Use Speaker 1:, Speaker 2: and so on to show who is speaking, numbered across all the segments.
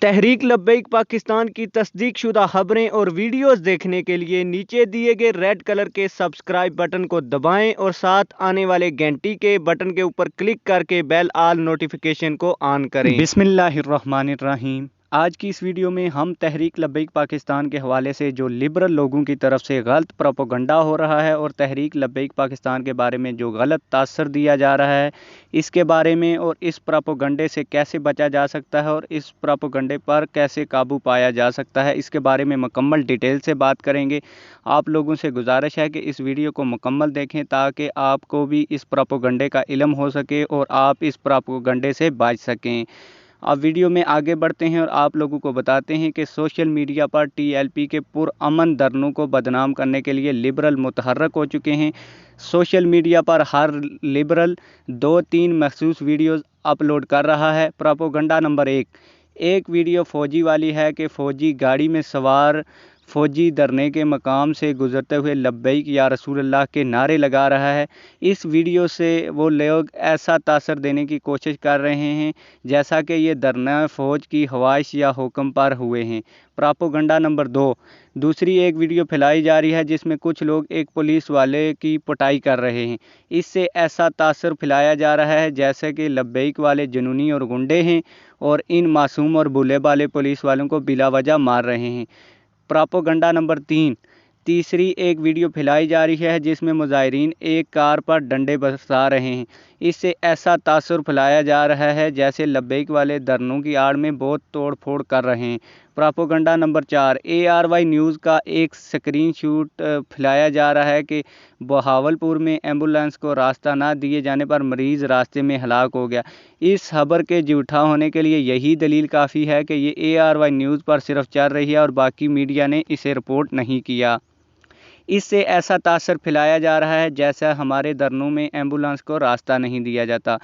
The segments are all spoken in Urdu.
Speaker 1: تحریک لبیک پاکستان کی تصدیق شدہ خبریں اور ویڈیوز دیکھنے کے لیے نیچے دیے گئے ریڈ کلر کے سبسکرائب بٹن کو دبائیں اور ساتھ آنے والے گھنٹی کے بٹن کے اوپر کلک کر کے بیل آل نوٹیفیکیشن کو آن کریں۔
Speaker 2: بسم اللہ الرحمن الرحیم۔ آج کی اس ویڈیو میں ہم تحریک لبیک پاکستان کے حوالے سے جو لبرل لوگوں کی طرف سے غلط پروپیگنڈا ہو رہا ہے اور تحریک لبیک پاکستان کے بارے میں جو غلط تاثر دیا جا رہا ہے اس کے بارے میں اور اس پروپیگنڈے سے کیسے بچا جا سکتا ہے اور اس پروپیگنڈے پر کیسے قابو پایا جا سکتا ہے، اس کے بارے میں مکمل ڈیٹیل سے بات کریں گے۔ آپ لوگوں سے گزارش ہے کہ اس ویڈیو کو مکمل دیکھیں تاکہ آپ کو بھی اس پروپیگنڈے کا علم ہو سکے اور آپ اس پروپیگنڈے سے بچ سکیں۔ اب ویڈیو میں آگے بڑھتے ہیں اور آپ لوگوں کو بتاتے ہیں کہ سوشل میڈیا پر ٹی ایل پی کے پرامن دھرنوں کو بدنام کرنے کے لیے لبرل متحرک ہو چکے ہیں۔ سوشل میڈیا پر ہر لبرل 2-3 مخصوص ویڈیوز اپلوڈ کر رہا ہے۔ پروپیگنڈا نمبر 1 ویڈیو فوجی والی ہے کہ فوجی گاڑی میں سوار فوجی دھرنے کے مقام سے گزرتے ہوئے لبیک یا رسول اللہ کے نعرے لگا رہا ہے۔ اس ویڈیو سے وہ لوگ ایسا تاثر دینے کی کوشش کر رہے ہیں جیسا کہ یہ دھرنا فوج کی خواہش یا حکم پر ہوئے ہیں۔ پروپیگنڈا نمبر 2 دوسری ایک ویڈیو پھیلائی جا رہی ہے جس میں کچھ لوگ ایک پولیس والے کی پٹائی کر رہے ہیں۔ اس سے ایسا تاثر پھیلایا جا رہا ہے جیسے کہ لبیک والے جنونی اور گنڈے ہیں اور ان معصوم اور بھولے بالے پولیس والوں کو بلا وجہ مار رہے ہیں۔ پروپیگنڈا نمبر 3 تیسری ایک ویڈیو پھیلائی جا رہی ہے جس میں مظاہرین ایک کار پر ڈنڈے برسا رہے ہیں۔ اس سے ایسا تاثر پھیلایا جا رہا ہے جیسے لبیک والے دھرنوں کی آڑ میں بہت توڑ پھوڑ کر رہے ہیں۔ پروپیگنڈا نمبر 4 ARY نیوز کا ایک سکرین شاٹ پھیلایا جا رہا ہے کہ بہاولپور میں ایمبولینس کو راستہ نہ دیے جانے پر مریض راستے میں ہلاک ہو گیا۔ اس خبر کے جھوٹا ہونے کے لیے یہی دلیل کافی ہے کہ یہ ARY نیوز پر صرف چل رہی ہے اور باقی میڈیا نے اسے رپورٹ نہیں کیا۔ اس سے ایسا تاثر پھیلایا جا رہا ہے جیسا ہمارے دھرنوں میں ایمبولینس کو راستہ نہیں دیا جاتا۔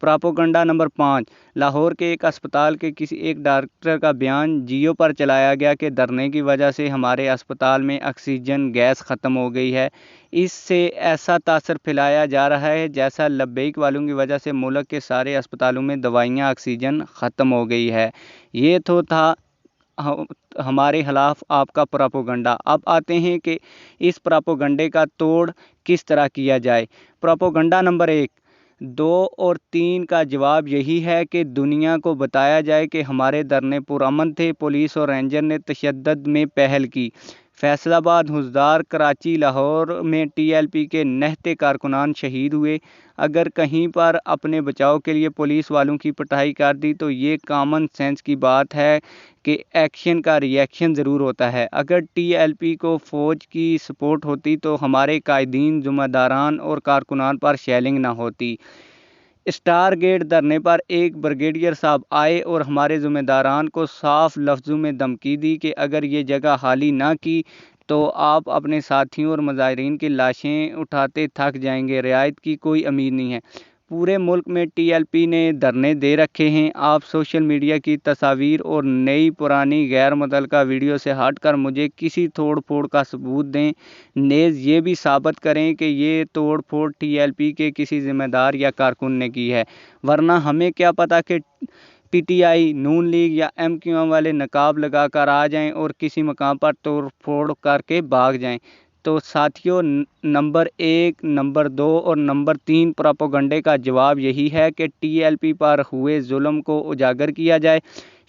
Speaker 2: پروپیگنڈا نمبر 5 لاہور کے ایک اسپتال کے کسی ایک ڈاکٹر کا بیان جیو پر چلایا گیا کہ دھرنے کی وجہ سے ہمارے اسپتال میں آکسیجن گیس ختم ہو گئی ہے۔ اس سے ایسا تاثر پھیلایا جا رہا ہے جیسا لبیک والوں کی وجہ سے ملک کے سارے اسپتالوں میں دوائیاں آکسیجن ختم ہو گئی ہے۔ یہ تو تھا ہمارے خلاف آپ کا پروپیگنڈا۔ اب آتے ہیں کہ اس پروپیگنڈے کا توڑ کس طرح کیا جائے۔ پروپیگنڈا نمبر 1 2 اور 3 کا جواب یہی ہے کہ دنیا کو بتایا جائے کہ ہمارے دھرنے پرامن تھے، پولیس اور رینجر نے تشدد میں پہل کی۔ فیصل آباد، ہزدار، کراچی، لاہور میں ٹی ایل پی کے نہتے کارکنان شہید ہوئے۔ اگر کہیں پر اپنے بچاؤ کے لیے پولیس والوں کی پٹائی کر دی تو یہ کامن سینس کی بات ہے کہ ایکشن کا ری ایکشن ضرور ہوتا ہے۔ اگر ٹی ایل پی کو فوج کی سپورٹ ہوتی تو ہمارے قائدین، ذمہ داران اور کارکنان پر شیلنگ نہ ہوتی۔ اسٹار گیٹ دھرنے پر ایک بریگیڈیئر صاحب آئے اور ہمارے ذمہ داران کو صاف لفظوں میں دھمکی دی کہ اگر یہ جگہ خالی نہ کی تو آپ اپنے ساتھیوں اور مظاہرین کی لاشیں اٹھاتے تھک جائیں گے، رعایت کی کوئی امید نہیں ہے۔ پورے ملک میں ٹی ایل پی نے دھرنے دے رکھے ہیں۔ آپ سوشل میڈیا کی تصاویر اور نئی پرانی غیر متعلقہ ویڈیو سے ہٹ کر مجھے کسی توڑ پھوڑ کا ثبوت دیں، نیز یہ بھی ثابت کریں کہ یہ توڑ پھوڑ ٹی ایل پی کے کسی ذمہ دار یا کارکن نے کی ہے، ورنہ ہمیں کیا پتہ کہ پی ٹی آئی، نون لیگ یا MQM والے نقاب لگا کر آ جائیں اور کسی مقام پر توڑ پھوڑ کر کے بھاگ جائیں۔ تو ساتھیوں، نمبر 1، نمبر 2 اور نمبر 3 پروپیگنڈے کا جواب یہی ہے کہ ٹی ایل پی پر ہوئے ظلم کو اجاگر کیا جائے،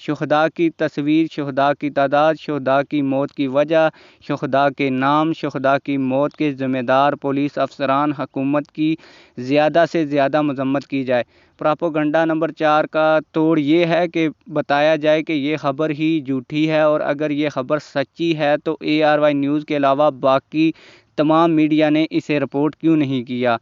Speaker 2: شہداء کی تصویر، شہداء کی تعداد، شہداء کی موت کی وجہ، شہداء کے نام، شہداء کی موت کے ذمہ دار پولیس افسران، حکومت کی زیادہ سے زیادہ مذمت کی جائے۔ پروپیگنڈا نمبر 4 کا توڑ یہ ہے کہ بتایا جائے کہ یہ خبر ہی جھوٹی ہے اور اگر یہ خبر سچی ہے تو ARY نیوز کے علاوہ باقی تمام میڈیا نے اسے رپورٹ کیوں نہیں کیا۔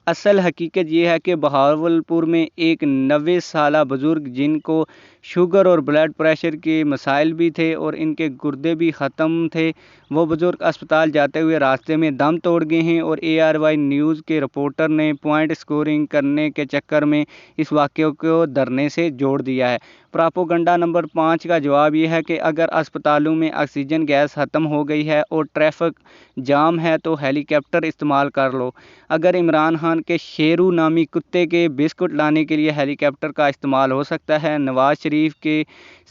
Speaker 2: اصل حقیقت یہ ہے کہ بہاولپور میں ایک 90 سالہ بزرگ جن کو شوگر اور بلڈ پریشر کے مسائل بھی تھے اور ان کے گردے بھی ختم تھے، وہ بزرگ اسپتال جاتے ہوئے راستے میں دم توڑ گئے ہیں اور ARY نیوز کے رپورٹر نے پوائنٹ سکورنگ کرنے کے چکر میں اس واقعے کو دھرنے سے جوڑ دیا ہے۔ پروپیگنڈا نمبر 5 کا جواب یہ ہے کہ اگر اسپتالوں میں آکسیجن گیس ختم ہو گئی ہے اور ٹریفک جام ہے تو ہیلی کاپٹر استعمال کر لو۔ اگر عمران خان کے شیرو نامی کتے کے بسکٹ لانے کے لیے ہیلی کاپٹر کا استعمال ہو سکتا ہے، نواز شریف شریف کے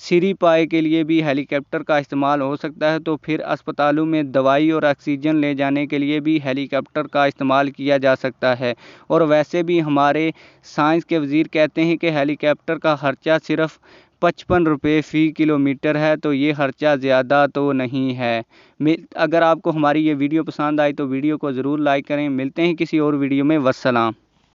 Speaker 2: سری پائے کے لیے بھی ہیلی کاپٹر کا استعمال ہو سکتا ہے، تو پھر اسپتالوں میں دوائی اور آکسیجن لے جانے کے لیے بھی ہیلی کاپٹر کا استعمال کیا جا سکتا ہے۔ اور ویسے بھی ہمارے سائنس کے وزیر کہتے ہیں کہ ہیلی کاپٹر کا خرچہ صرف 55 روپے فی کلومیٹر ہے، تو یہ خرچہ زیادہ تو نہیں ہے۔ اگر آپ کو ہماری یہ ویڈیو پسند آئی تو ویڈیو کو ضرور لائک کریں۔ ملتے ہیں کسی اور ویڈیو میں۔ والسلام۔